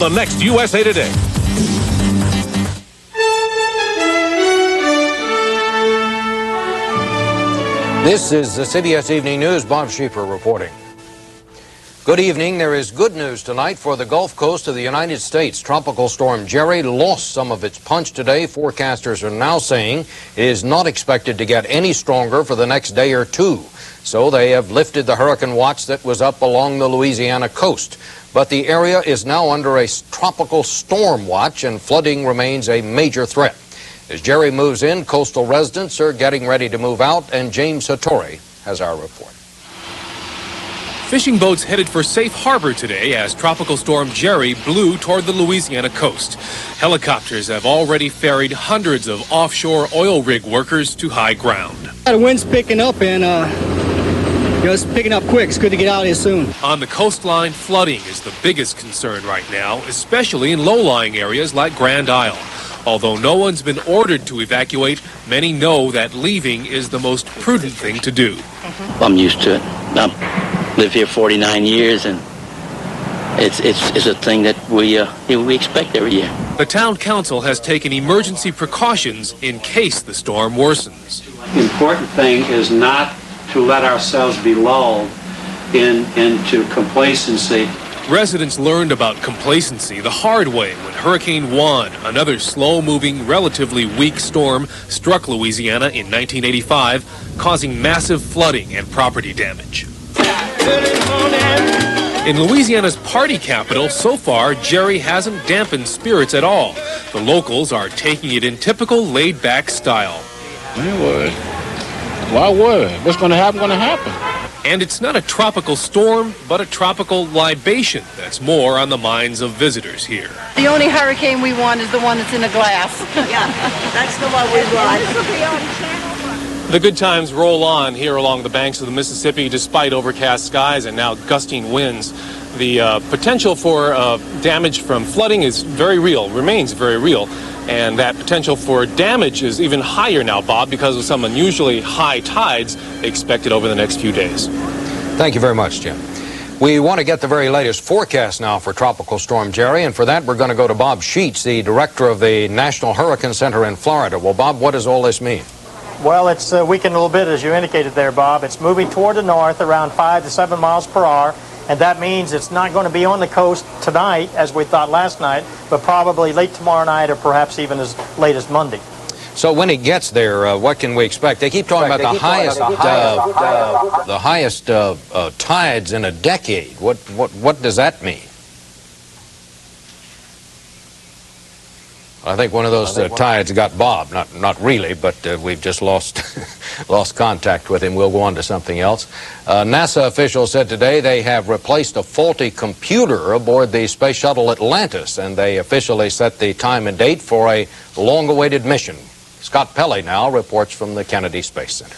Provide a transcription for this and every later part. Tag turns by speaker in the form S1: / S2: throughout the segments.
S1: The next USA Today.
S2: This is the CBS Evening News. Bob Schieffer reporting. Good evening. There is good news tonight for the Gulf Coast of the United States. Tropical Storm Jerry lost some of its punch today. Forecasters are now saying it is not expected to get any stronger for the next day or two. So they have lifted the hurricane watch that was up along the Louisiana coast. But the area is now under a tropical storm watch, and flooding remains a major threat. As Jerry moves in, coastal residents are getting ready to move out, and James Hattori has our report.
S3: Fishing boats headed for safe harbor today as Tropical Storm Jerry blew toward the Louisiana coast. Helicopters have already ferried hundreds of offshore oil rig workers to high ground.
S4: The wind's picking up and it's picking up quick. It's good to get out of here soon.
S3: On the coastline, flooding is the biggest concern right now, especially in low-lying areas like Grand Isle. Although no one's been ordered to evacuate, many know that leaving is the most prudent thing to do.
S5: I'm used to it. I've lived here 49 years, and it's a thing that we expect every year.
S3: The town council has taken emergency precautions in case the storm worsens.
S6: The important thing is not to let ourselves be lulled into complacency.
S3: Residents learned about complacency the hard way when Hurricane Juan, another slow-moving, relatively weak storm, struck Louisiana in 1985, causing massive flooding and property damage. In Louisiana's party capital, so far, Jerry hasn't dampened spirits at all. The locals are taking it in typical laid-back style.
S7: Why would? What's going to happen, going to happen.
S3: And it's not a tropical storm, but a tropical libation that's more on the minds of visitors here.
S8: The only hurricane we want is the one that's in a glass.
S9: Yeah, that's the one we want.
S3: The good times roll on here along the banks of the Mississippi despite overcast skies and now gusting winds. The potential for damage from flooding is very real, remains very real. And that potential for damage is even higher now, Bob, because of some unusually high tides expected over the next few days.
S2: Thank you very much, Jim. We want to get the very latest forecast now for Tropical Storm Jerry, and for that we're going to go to Bob Sheets, the director of the National Hurricane Center in Florida. Well, Bob, what does all this mean?
S10: Well, it's weakened a little bit, as you indicated there, Bob. It's moving toward the north around 5 to 7 miles per hour. And that means it's not going to be on the coast tonight, as we thought last night, but probably late tomorrow night or perhaps even as late as Monday.
S2: So when it gets there, what can we expect? They keep talking about the highest tides in a decade. What does that mean? I think one of those tides got Bob. Not really, but we've just lost contact with him. We'll go on to something else. NASA officials said today they have replaced a faulty computer aboard the Space Shuttle Atlantis, and they officially set the time and date for a long-awaited mission. Scott Pelley now reports from the Kennedy Space Center.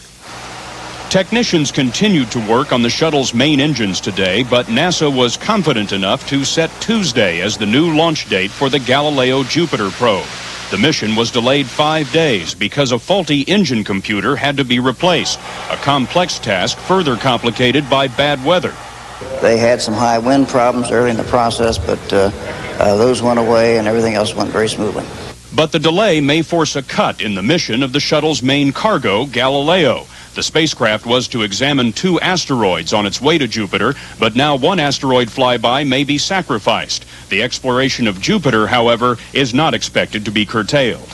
S11: Technicians continued to work on the shuttle's main engines today, but NASA was confident enough to set Tuesday as the new launch date for the Galileo Jupiter probe. The mission was delayed 5 days because a faulty engine computer had to be replaced, a complex task further complicated by bad weather.
S12: They had some high wind problems early in the process, but those went away and everything else went very smoothly.
S11: But the delay may force a cut in the mission of the shuttle's main cargo, Galileo. The spacecraft was to examine 2 asteroids on its way to Jupiter, but now one asteroid flyby may be sacrificed. The exploration of Jupiter, however, is not expected to be curtailed.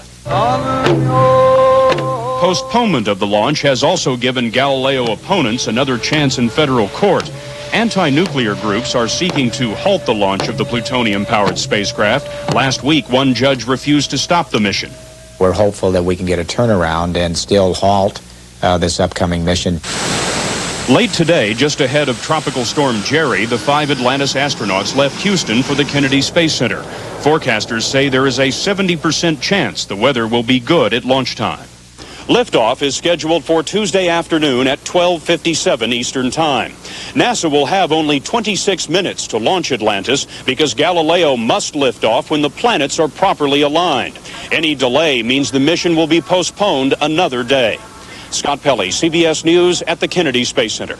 S11: Postponement of the launch has also given Galileo opponents another chance in federal court. Anti-nuclear groups are seeking to halt the launch of the plutonium-powered spacecraft. Last week, one judge refused to stop the mission.
S13: We're hopeful that we can get a turnaround and still halt this upcoming mission.
S11: Late today, just ahead of Tropical Storm Jerry, the 5 Atlantis astronauts left Houston for the Kennedy Space Center. Forecasters say there is a 70% chance the weather will be good at launch time. Liftoff is scheduled for Tuesday afternoon at 12:57 Eastern Time. NASA will have only 26 minutes to launch Atlantis because Galileo must lift off when the planets are properly aligned. Any delay means the mission will be postponed another day. Scott Pelley, CBS News at the Kennedy Space Center.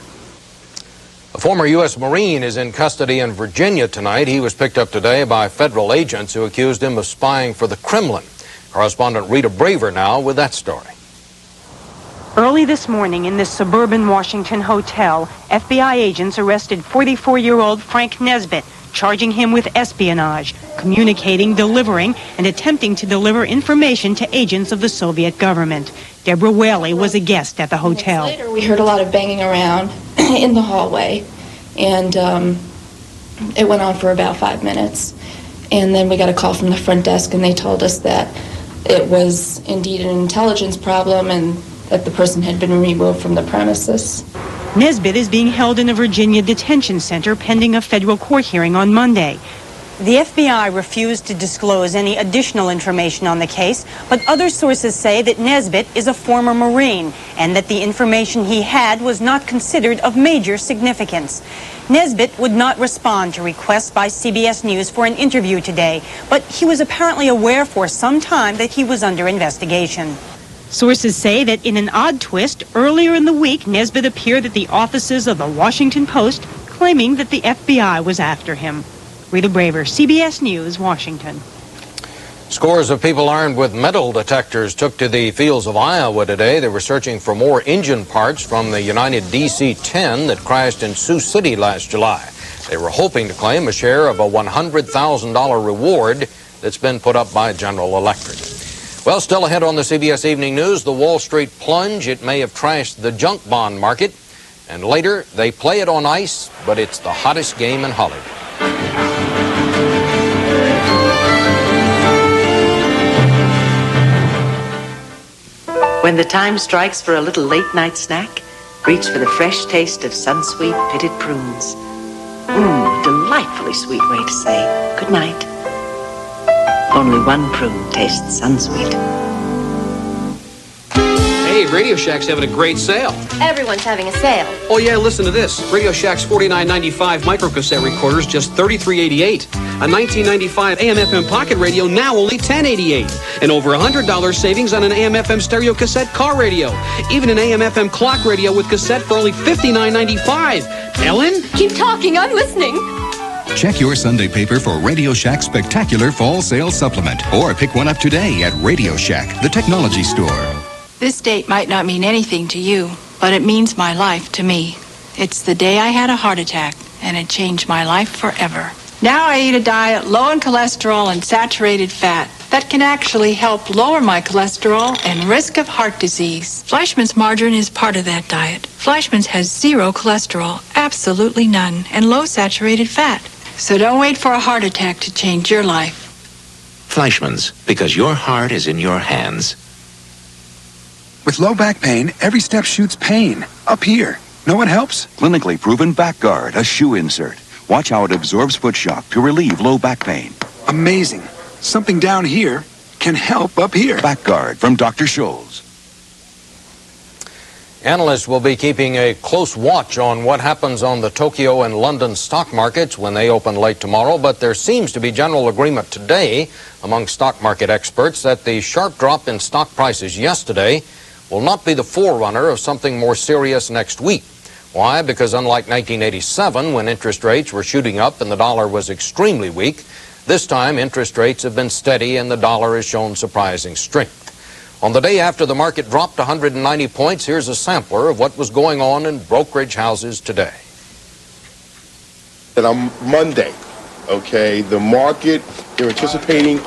S2: A former U.S. Marine is in custody in Virginia tonight. He was picked up today by federal agents who accused him of spying for the Kremlin. Correspondent Rita Braver now with that story.
S1: Early this morning in this suburban Washington hotel, FBI agents arrested 44-year-old Frank Nesbitt, charging him with espionage, communicating, delivering, and attempting to deliver information to agents of the Soviet government. Deborah Whaley was a guest at the hotel.
S14: Later, we heard a lot of banging around in the hallway, and it went on for about 5 minutes. And then we got a call from the front desk, and they told us that it was indeed an intelligence problem and that the person had been removed from the premises.
S1: Nesbitt is being held in a Virginia detention center pending a federal court hearing on Monday. The FBI refused to disclose any additional information on the case, but other sources say that Nesbitt is a former Marine and that the information he had was not considered of major significance. Nesbitt would not respond to requests by CBS News for an interview today, but he was apparently aware for some time that he was under investigation. Sources say that in an odd twist, earlier in the week, Nesbitt appeared at the offices of the Washington Post, claiming that the FBI was after him. Rita Braver, CBS News, Washington.
S2: Scores of people armed with metal detectors took to the fields of Iowa today. They were searching for more engine parts from the United DC-10 that crashed in Sioux City last July. They were hoping to claim a share of a $100,000 reward that's been put up by General Electric. Well, still ahead on the CBS Evening News, the Wall Street plunge. It may have trashed the junk bond market. And later, they play it on ice, but it's the hottest game in Hollywood.
S15: When the time strikes for a little late-night snack, reach for the fresh taste of Sunsweet pitted prunes. Delightfully sweet way to say good night. Only one prune tastes Sunsweet.
S16: Hey, Radio Shack's having a great sale.
S17: Everyone's having a sale.
S16: Oh yeah, listen to this. Radio Shack's $49.95 microcassette recorders, just $33.88. A $19.95 AM/FM pocket radio, now only $10.88. And over $100 savings on an AM/FM stereo cassette car radio. Even an AM/FM clock radio with cassette for only $59.95. Ellen?
S17: Keep talking, I'm listening.
S18: Check your Sunday paper for Radio Shack's spectacular fall sale supplement, or pick one up today at Radio Shack, the technology store.
S19: This date might not mean anything to you, but it means my life to me. It's the day I had a heart attack, and it changed my life forever. Now I eat a diet low in cholesterol and saturated fat that can actually help lower my cholesterol and risk of heart disease. Fleischmann's margarine is part of that diet. Fleischmann's has zero cholesterol, absolutely none, and low saturated fat. So don't wait for a heart attack to change your life.
S20: Fleischmann's, because your heart is in your hands.
S21: With low back pain, every step shoots pain. Up here. Know what helps?
S22: Clinically proven Back Guard, a shoe insert. Watch how it absorbs foot shock to relieve low back pain.
S21: Amazing. Something down here can help up here.
S22: Back Guard from Dr. Scholl's.
S2: Analysts will be keeping a close watch on what happens on the Tokyo and London stock markets when they open late tomorrow, but there seems to be general agreement today among stock market experts that the sharp drop in stock prices yesterday will not be the forerunner of something more serious next week. Why? Because unlike 1987, when interest rates were shooting up and the dollar was extremely weak, this time interest rates have been steady and the dollar has shown surprising strength. On the day after the market dropped 190 points, here's a sampler of what was going on in brokerage houses today.
S23: And on Monday, okay, the market, they're anticipating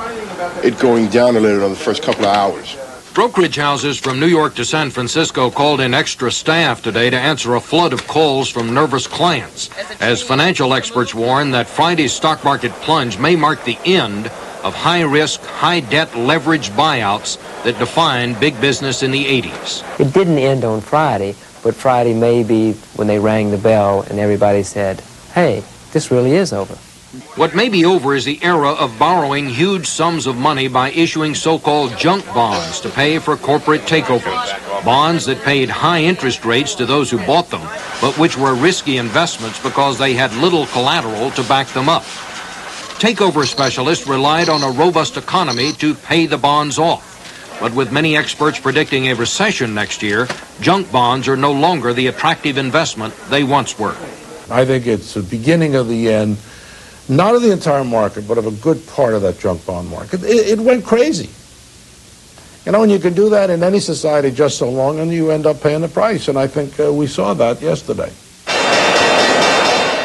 S23: it going down a little in the first couple of hours.
S2: Brokerage houses from New York to San Francisco called in extra staff today to answer a flood of calls from nervous clients, as financial experts warn that Friday's stock market plunge may mark the end of high-risk, high-debt leveraged buyouts that defined big business in the 80s.
S24: It didn't end on Friday, but Friday may be when they rang the bell and everybody said, hey, this really is over.
S2: What may be over is the era of borrowing huge sums of money by issuing so-called junk bonds to pay for corporate takeovers. Bonds that paid high interest rates to those who bought them, but which were risky investments because they had little collateral to back them up. Takeover specialists relied on a robust economy to pay the bonds off. But with many experts predicting a recession next year, junk bonds are no longer the attractive investment they once were.
S4: I think it's the beginning of the end, not of the entire market, but of a good part of that junk bond market. It went crazy. You know, and you can do that in any society just so long, and you end up paying the price. And I think we saw that yesterday.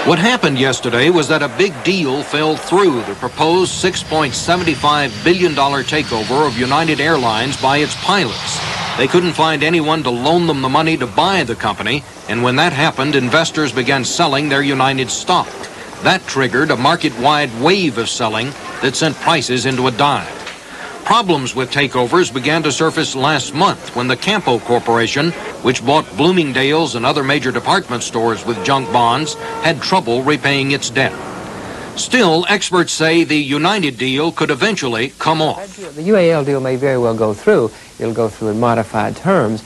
S2: What happened yesterday was that a big deal fell through, the proposed $6.75 billion takeover of United Airlines by its pilots. They couldn't find anyone to loan them the money to buy the company, and when that happened, investors began selling their United stock. That triggered a market-wide wave of selling that sent prices into a dive. Problems with takeovers began to surface last month when the Campo Corporation, which bought Bloomingdale's and other major department stores with junk bonds, had trouble repaying its debt. Still, experts say the United deal could eventually come off.
S24: The UAL deal may very well go through. It'll go through in modified terms,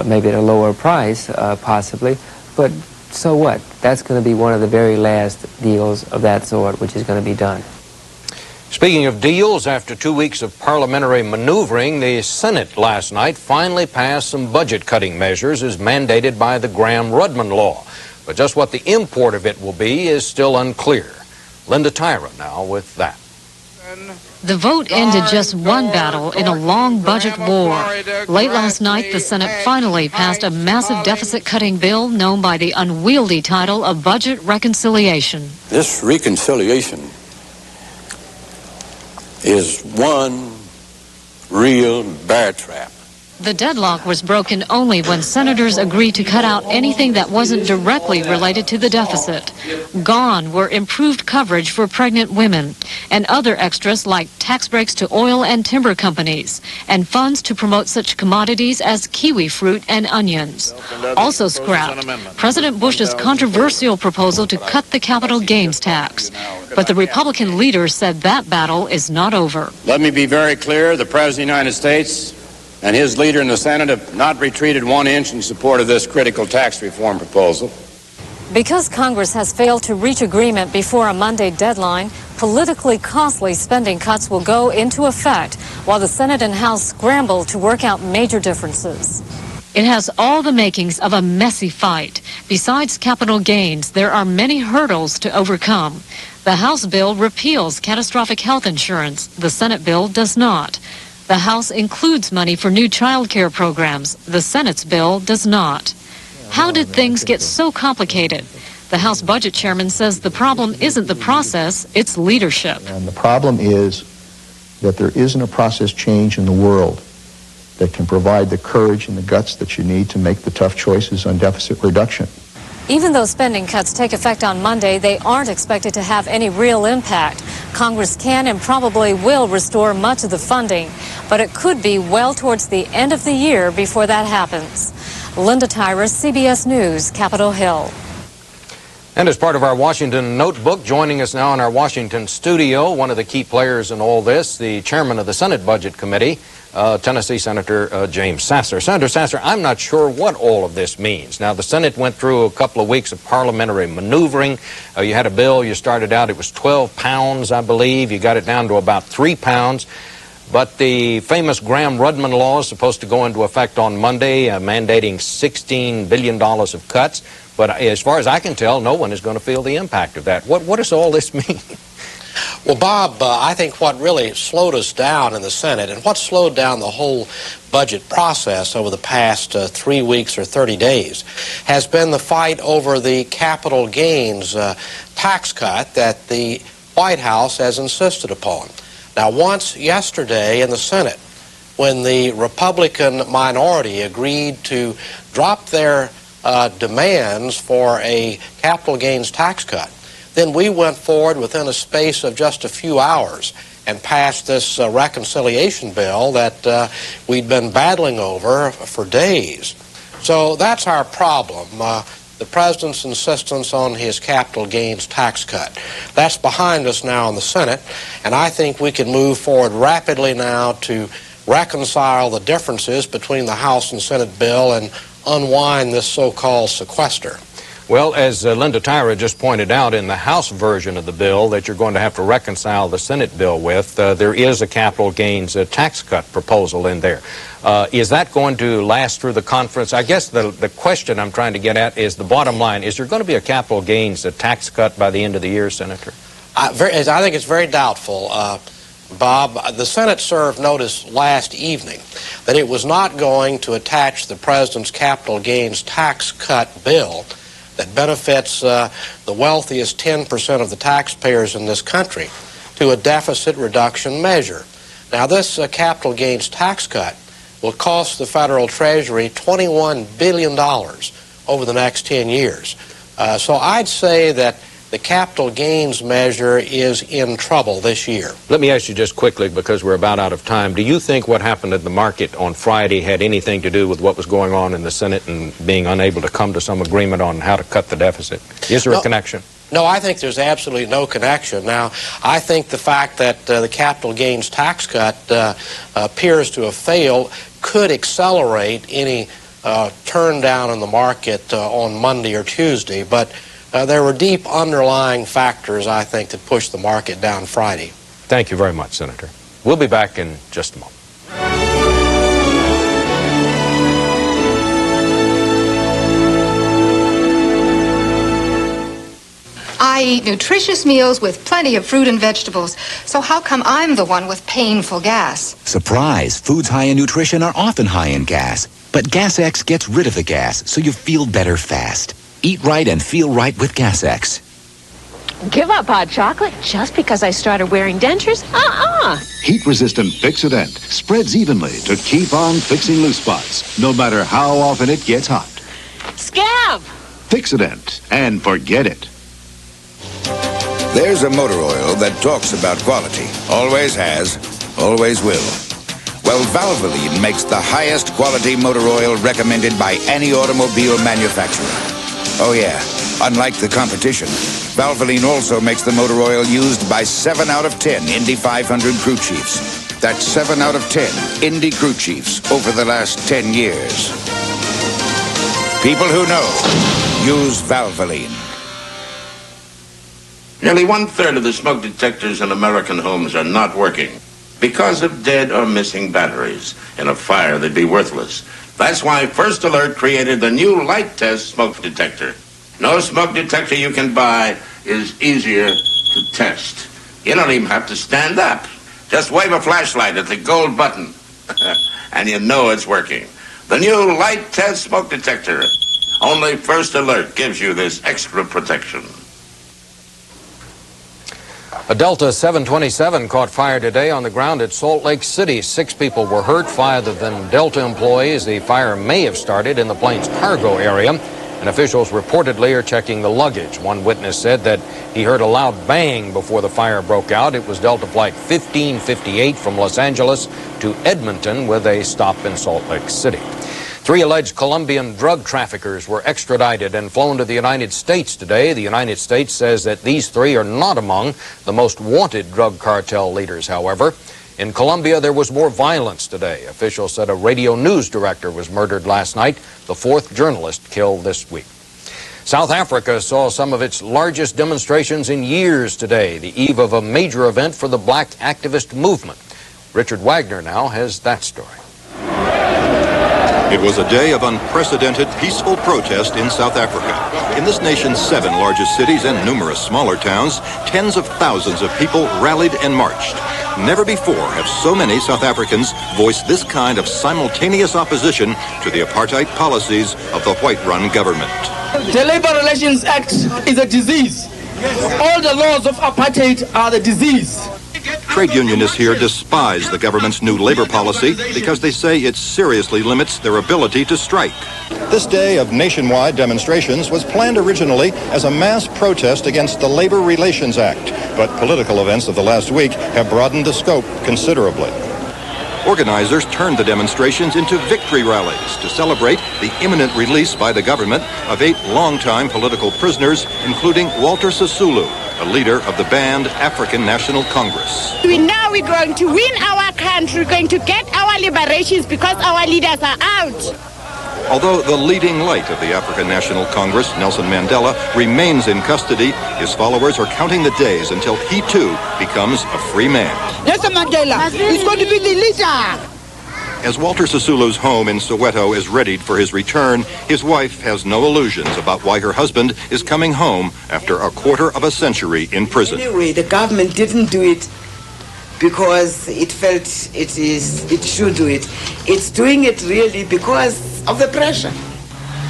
S24: maybe at a lower price, possibly. But so what? That's going to be one of the very last deals of that sort which is going to be done.
S2: Speaking of deals, after 2 weeks of parliamentary maneuvering, the Senate last night finally passed some budget-cutting measures as mandated by the Graham-Rudman law. But just what the import of it will be is still unclear. Linda Tyra now with that.
S5: The vote ended just one battle in a long budget war. Late last night, the Senate finally passed a massive deficit-cutting bill known by the unwieldy title of Budget Reconciliation.
S6: This reconciliation is one real bear trap.
S5: The deadlock was broken only when senators agreed to cut out anything that wasn't directly related to the deficit. Gone were improved coverage for pregnant women and other extras like tax breaks to oil and timber companies and funds to promote such commodities as kiwi fruit and onions. Also scrapped, President Bush's controversial proposal to cut the capital gains tax. But the Republican leader said that battle is not over.
S6: Let me be very clear, the President of the United States and his leader in the Senate have not retreated 1 inch in support of this critical tax reform proposal.
S5: Because Congress has failed to reach agreement before a Monday deadline, politically costly spending cuts will go into effect while the Senate and House scramble to work out major differences. It has all the makings of a messy fight. Besides capital gains, there are many hurdles to overcome. The House bill repeals catastrophic health insurance. The Senate bill does not. The House includes money for new child care programs. The Senate's bill does not. How did things get so complicated? The House Budget Chairman says the problem isn't the process, it's leadership.
S7: And the problem is that there isn't a process change in the world that can provide the courage and the guts that you need to make the tough choices on deficit reduction.
S5: Even though spending cuts take effect on Monday, they aren't expected to have any real impact. Congress can and probably will restore much of the funding, but it could be well towards the end of the year before that happens. Linda Tyra, CBS News, Capitol Hill.
S2: And as part of our Washington Notebook, joining us now in our Washington studio, one of the key players in all this, the chairman of the Senate Budget Committee, Tennessee Senator James Sasser. Senator Sasser, I'm not sure what all of this means. Now, the Senate went through a couple of weeks of parliamentary maneuvering. You had a bill, you started out, it was 12 pounds, I believe. You got it down to about 3 pounds. But the famous Graham-Rudman law is supposed to go into effect on Monday, mandating $16 billion of cuts. But as far as I can tell, no one is going to feel the impact of that. What does all this mean?
S25: Well, Bob, I think what really slowed us down in the Senate and what slowed down the whole budget process over the past 3 weeks or 30 days has been the fight over the capital gains tax cut that the White House has insisted upon. Now, once yesterday in the Senate, when the Republican minority agreed to drop their demands for a capital gains tax cut, then we went forward within a space of just a few hours and passed this reconciliation bill that we'd been battling over for days. So that's our problem, the president's insistence on his capital gains tax cut. That's behind us now in the Senate, and I think we can move forward rapidly now to reconcile the differences between the House and Senate bill and unwind this so-called sequester.
S2: Well, as Linda Tyra just pointed out, in the House version of the bill that you're going to have to reconcile the Senate bill with, there is a capital gains tax cut proposal in there. Is that going to last through the conference? I guess the question I'm trying to get at is the bottom line. Is there going to be a capital gains tax cut by the end of the year, Senator?
S25: I think it's very doubtful. Bob, the Senate served notice last evening that it was not going to attach the President's capital gains tax cut bill that benefits the wealthiest 10% of the taxpayers in this country to a deficit reduction measure. Now, this capital gains tax cut will cost the federal treasury $21 billion over the next 10 years. So I'd say that the capital gains measure is in trouble this year.
S2: Let me ask you just quickly, because we're about out of time. Do you think what happened in the market on Friday had anything to do with what was going on in the Senate and being unable to come to some agreement on how to cut the deficit? Is there a connection?
S25: No, I think there's absolutely no connection. Now, I think the fact that the capital gains tax cut appears to have failed could accelerate any turn down in the market on Monday or Tuesday, but there were deep underlying factors, I think, that pushed the market down Friday.
S2: Thank you very much, Senator. We'll be back in just a moment.
S3: I eat nutritious meals with plenty of fruit and vegetables, so how come I'm the one with painful gas?
S8: Surprise! Foods high in nutrition are often high in gas. But Gas X gets rid of the gas, so you feel better fast. Eat right and feel right with Gas X.
S9: Give up hot chocolate just because I started wearing dentures?
S10: Heat-resistant Fixodent spreads evenly to keep on fixing loose spots, no matter how often it gets hot.
S9: Scab!
S10: Fixodent, and forget it.
S12: There's a motor oil that talks about quality. Always has, always will. Well, Valvoline makes the highest quality motor oil recommended by any automobile manufacturer. Oh yeah, unlike the competition, Valvoline also makes the motor oil used by 7 out of 10 Indy 500 crew chiefs. That's 7 out of 10 Indy crew chiefs over the last 10 years. People who know, use Valvoline.
S26: Nearly 1/3 of the smoke detectors in American homes are not working because of dead or missing batteries. In a fire, they'd be worthless. That's why First Alert created the new light test smoke detector. No smoke detector you can buy is easier to test. You don't even have to stand up. Just wave a flashlight at the gold button, and you know it's working. The new light test smoke detector. Only First Alert gives you this extra protection.
S2: A Delta 727 caught fire today on the ground at Salt Lake City. 6 people were hurt, 5 of them Delta employees. The fire may have started in the plane's cargo area, and officials reportedly are checking the luggage. One witness said that he heard a loud bang before the fire broke out. It was Delta Flight 1558 from Los Angeles to Edmonton with a stop in Salt Lake City. 3 alleged Colombian drug traffickers were extradited and flown to the United States today. The United States says that these 3 are not among the most wanted drug cartel leaders, however. In Colombia, there was more violence today. Officials said a radio news director was murdered last night, the 4th journalist killed this week. South Africa saw some of its largest demonstrations in years today, the eve of a major event for the black activist movement. Richard Wagner now has that story.
S27: It was a day of unprecedented peaceful protest in South Africa. In this nation's 7 largest cities and numerous smaller towns, tens of thousands of people rallied and marched. Never before have so many South Africans voiced this kind of simultaneous opposition to the apartheid policies of the white-run government.
S28: The Labor Relations Act is a disease. All the laws of apartheid are the disease.
S27: Trade unionists here despise the government's new labor policy because they say it seriously limits their ability to strike. This day of nationwide demonstrations was planned originally as a mass protest against the Labor Relations Act, but political events of the last week have broadened the scope considerably. Organizers turned the demonstrations into victory rallies to celebrate the imminent release by the government of 8 longtime political prisoners, including Walter Sisulu, a leader of the banned African National Congress.
S29: We're going to win our country, we're going to get our liberations because our leaders are out.
S27: Although the leading light of the African National Congress, Nelson Mandela, remains in custody, his followers are counting the days until he too becomes a free man.
S1: Nelson Mandela is going to be the leader.
S27: As Walter Sisulu's home in Soweto is readied for his return, his wife has no illusions about why her husband is coming home after a quarter of a century in prison.
S11: Anyway, the government didn't do it because it felt it should do it. It's doing it really because of the pressure.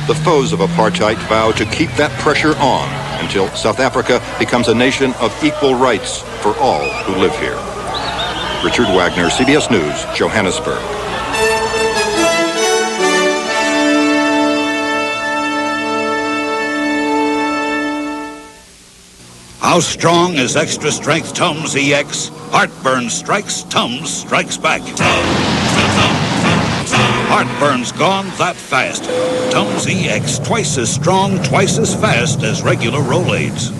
S27: The foes of apartheid vow to keep that pressure on until South Africa becomes a nation of equal rights for all who live here. Richard Wagner, CBS News, Johannesburg.
S13: How strong is Extra Strength Tums EX? Heartburn strikes, Tums strikes back. Heartburn's gone that fast. Tums EX, twice as strong, twice as fast as regular Rolaids.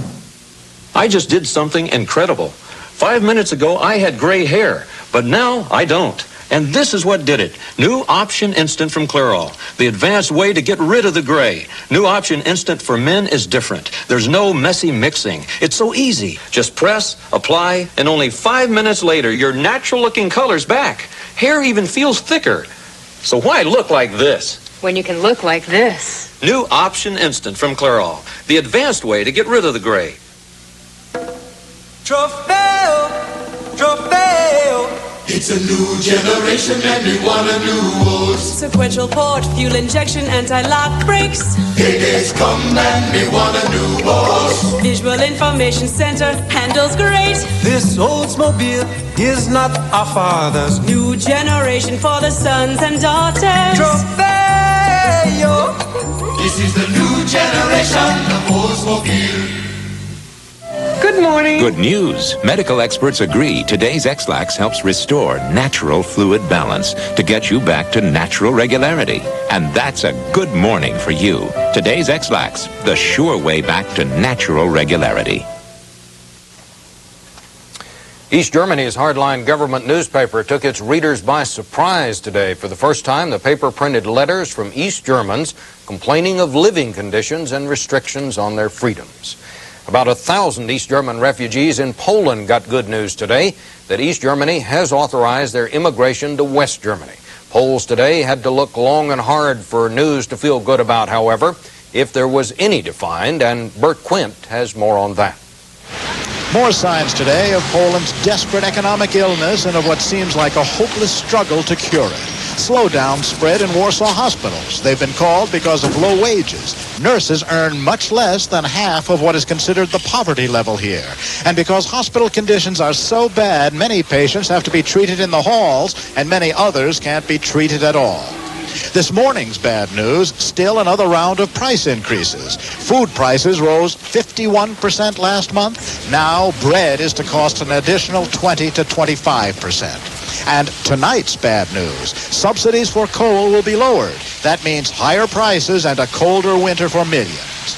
S14: I just did something incredible. 5 minutes ago, I had gray hair, but now I don't. And this is what did it. New Option Instant from Clairol. The advanced way to get rid of the gray. New Option Instant for men is different. There's no messy mixing. It's so easy. Just press, apply, and only 5 minutes later, your natural-looking color's back. Hair even feels thicker. So why look like this?
S9: When you can look like this.
S14: New Option Instant from Clairol. The advanced way to get rid of the gray.
S15: Trofeo, Trofeo. It's a new generation and we want a new world.
S16: Sequential port, fuel injection, anti-lock brakes.
S15: Heydays come and we want a new boss.
S16: Visual information center, handles great.
S15: This Oldsmobile is not our father's.
S16: New generation for the sons and daughters.
S15: Trofeo. This is the new generation of Oldsmobile.
S16: Good morning.
S20: Good news. Medical experts agree today's X-Lax helps restore natural fluid balance to get you back to natural regularity. And that's a good morning for you. Today's X-Lax, the sure way back to natural regularity.
S2: East Germany's hardline government newspaper took its readers by surprise today. For the first time, the paper printed letters from East Germans complaining of living conditions and restrictions on their freedoms. About 1,000 East German refugees in Poland got good news today that East Germany has authorized their immigration to West Germany. Poles today had to look long and hard for news to feel good about, however, if there was any to find, and Bert Quint has more on that.
S17: More signs today of Poland's desperate economic illness and of what seems like a hopeless struggle to cure it. Slowdowns spread in Warsaw hospitals. They've been called because of low wages. Nurses earn much less than half of what is considered the poverty level here. And because hospital conditions are so bad, many patients have to be treated in the halls, and many others can't be treated at all. This morning's bad news, still another round of price increases. Food prices rose 51% last month. Now bread is to cost an additional 20 to 25%. And tonight's bad news, subsidies for coal will be lowered. That means higher prices and a colder winter for millions.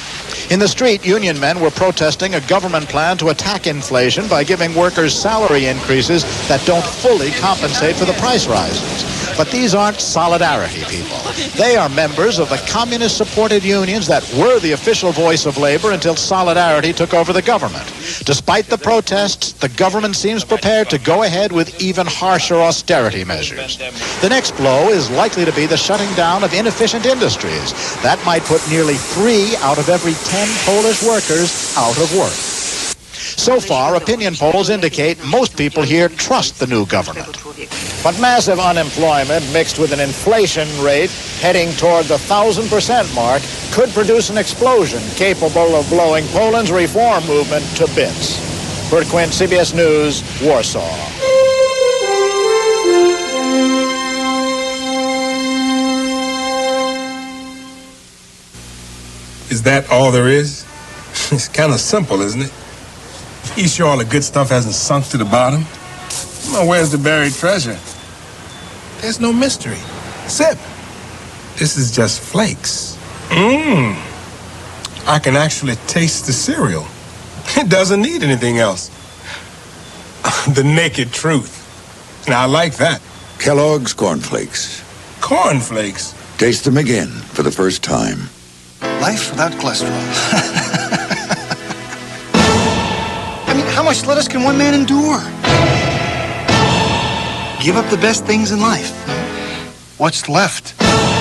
S17: In the street, union men were protesting a government plan to attack inflation by giving workers salary increases that don't fully compensate for the price rises. But these aren't solidarity people. They are members of the communist-supported unions that were the official voice of labor until solidarity took over the government. Despite the protests, the government seems prepared to go ahead with even harsher austerity measures. The next blow is likely to be the shutting down of inefficient industries. That might put nearly 3 out of every 10 Polish workers out of work. So far, opinion polls indicate most people here trust the new government. But massive unemployment mixed with an inflation rate heading toward the 1,000% mark could produce an explosion capable of blowing Poland's reform movement to bits. Bert Quint, CBS News, Warsaw.
S18: Is that all there is? It's kind of simple, isn't it? You sure all the good stuff hasn't sunk to the bottom? Well, where's the buried treasure? There's no mystery. Sip. This is just flakes. I can actually taste the cereal. It doesn't need anything else. The naked truth. Now, I like that.
S12: Kellogg's Corn Flakes.
S18: Corn Flakes?
S12: Taste them again for the first time.
S4: Life without cholesterol. I mean, how much lettuce can one man endure? Give up the best things in life. What's left?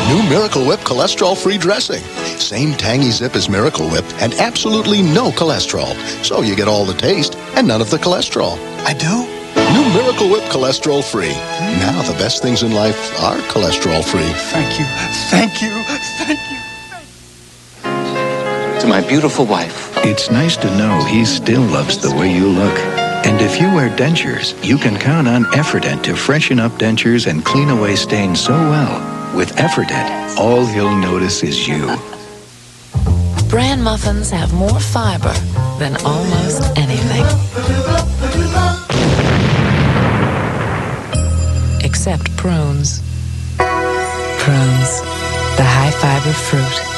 S6: New Miracle Whip cholesterol-free dressing. Same tangy zip as Miracle Whip and absolutely no cholesterol. So you get all the taste and none of the cholesterol.
S4: I do?
S6: New Miracle Whip cholesterol-free. Now the best things in life are cholesterol-free.
S4: Thank you. Thank you. Thank you.
S7: To my beautiful wife.
S19: It's nice to know he still loves the way you look. And if you wear dentures, you can count on Effordent to freshen up dentures and clean away stains so well. With Effordent, all he'll notice is you.
S21: Bran muffins have more fiber than almost anything. Except prunes. Prunes, the high-fiber fruit.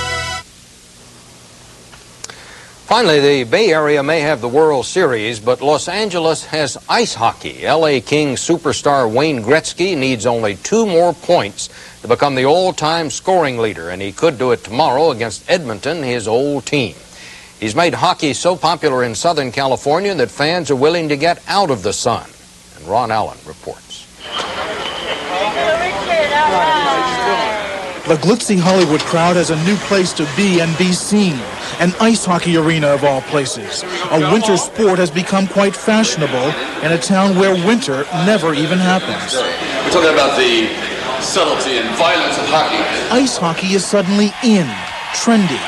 S2: Finally, the Bay Area may have the World Series, but Los Angeles has ice hockey. L.A. Kings superstar Wayne Gretzky needs only 2 more points to become the all-time scoring leader, and he could do it tomorrow against Edmonton, his old team. He's made hockey so popular in Southern California that fans are willing to get out of the sun. And Ron Allen reports.
S22: The glitzy Hollywood crowd has a new place to be and be seen. An ice hockey arena of all places. A winter sport has become quite fashionable in a town where winter never even happens.
S23: We're talking about the subtlety and violence of hockey.
S22: Ice hockey is suddenly in, trendy.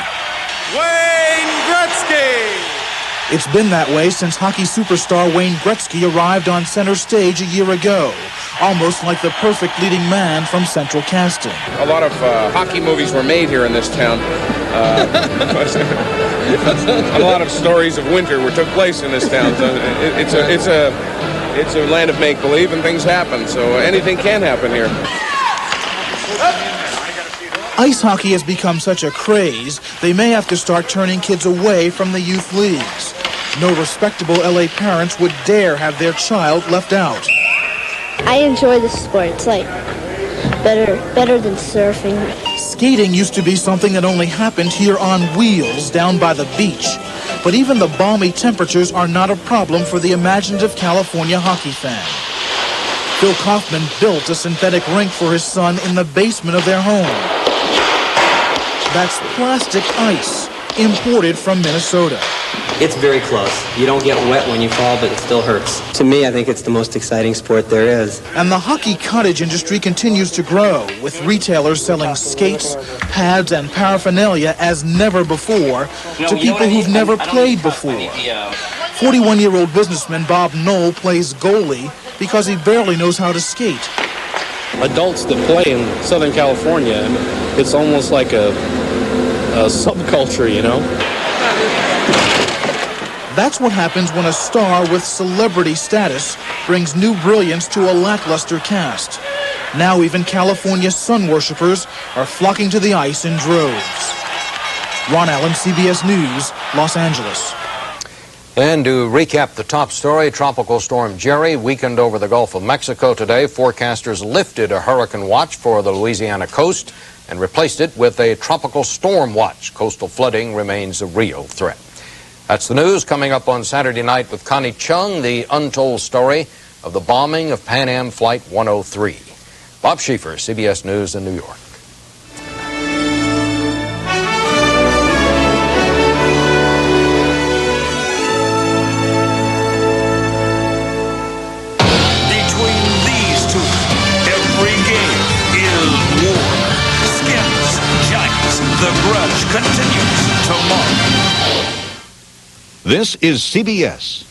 S23: Wayne Gretzky!
S22: It's been that way since hockey superstar Wayne Gretzky arrived on center stage a year ago. Almost like the perfect leading man from Central Casting.
S18: A lot of hockey movies were made here in this town. A lot of stories of winter took place in this town. So it's a land of make-believe, and things happen. So anything can happen here.
S22: Ice hockey has become such a craze, they may have to start turning kids away from the youth leagues. No respectable LA parents would dare have their child left out.
S24: I enjoy the sport. It's like better than surfing.
S22: Skating used to be something that only happened here on wheels down by the beach. But even the balmy temperatures are not a problem for the imaginative California hockey fan. Phil Kaufman built a synthetic rink for his son in the basement of their home. That's plastic ice, imported from Minnesota.
S29: It's very close. You don't get wet when you fall, but it still hurts. To me, I think it's the most exciting sport there is.
S22: And the hockey cottage industry continues to grow, with retailers selling skates, pads, and paraphernalia as never before to people who've never played before. 41-year-old businessman Bob Knoll plays goalie because he barely knows how to skate.
S30: Adults that play in Southern California, it's almost like a subculture, you know?
S22: That's what happens when a star with celebrity status brings new brilliance to a lackluster cast. Now even California sun worshippers are flocking to the ice in droves. Ron Allen, CBS News, Los Angeles.
S2: And to recap the top story, Tropical Storm Jerry weakened over the Gulf of Mexico today. Forecasters lifted a hurricane watch for the Louisiana coast and replaced it with a tropical storm watch. Coastal flooding remains a real threat. That's the news. Coming up on Saturday night with Connie Chung, the untold story of the bombing of Pan Am Flight 103. Bob Schieffer, CBS News in New York.
S13: Between these two, every game is war. Skins, Giants, the grudge continues tomorrow.
S27: This is CBS.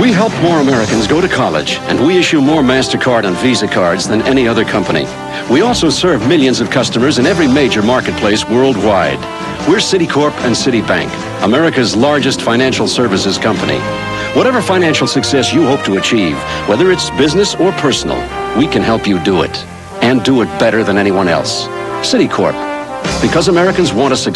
S31: We help more Americans go to college, and we issue more MasterCard and Visa cards than any other company. We also serve millions of customers in every major marketplace worldwide. We're Citicorp and Citibank, America's largest financial services company. Whatever financial success you hope to achieve, whether it's business or personal, we can help you do it, and do it better than anyone else. Citicorp, because Americans want to succeed.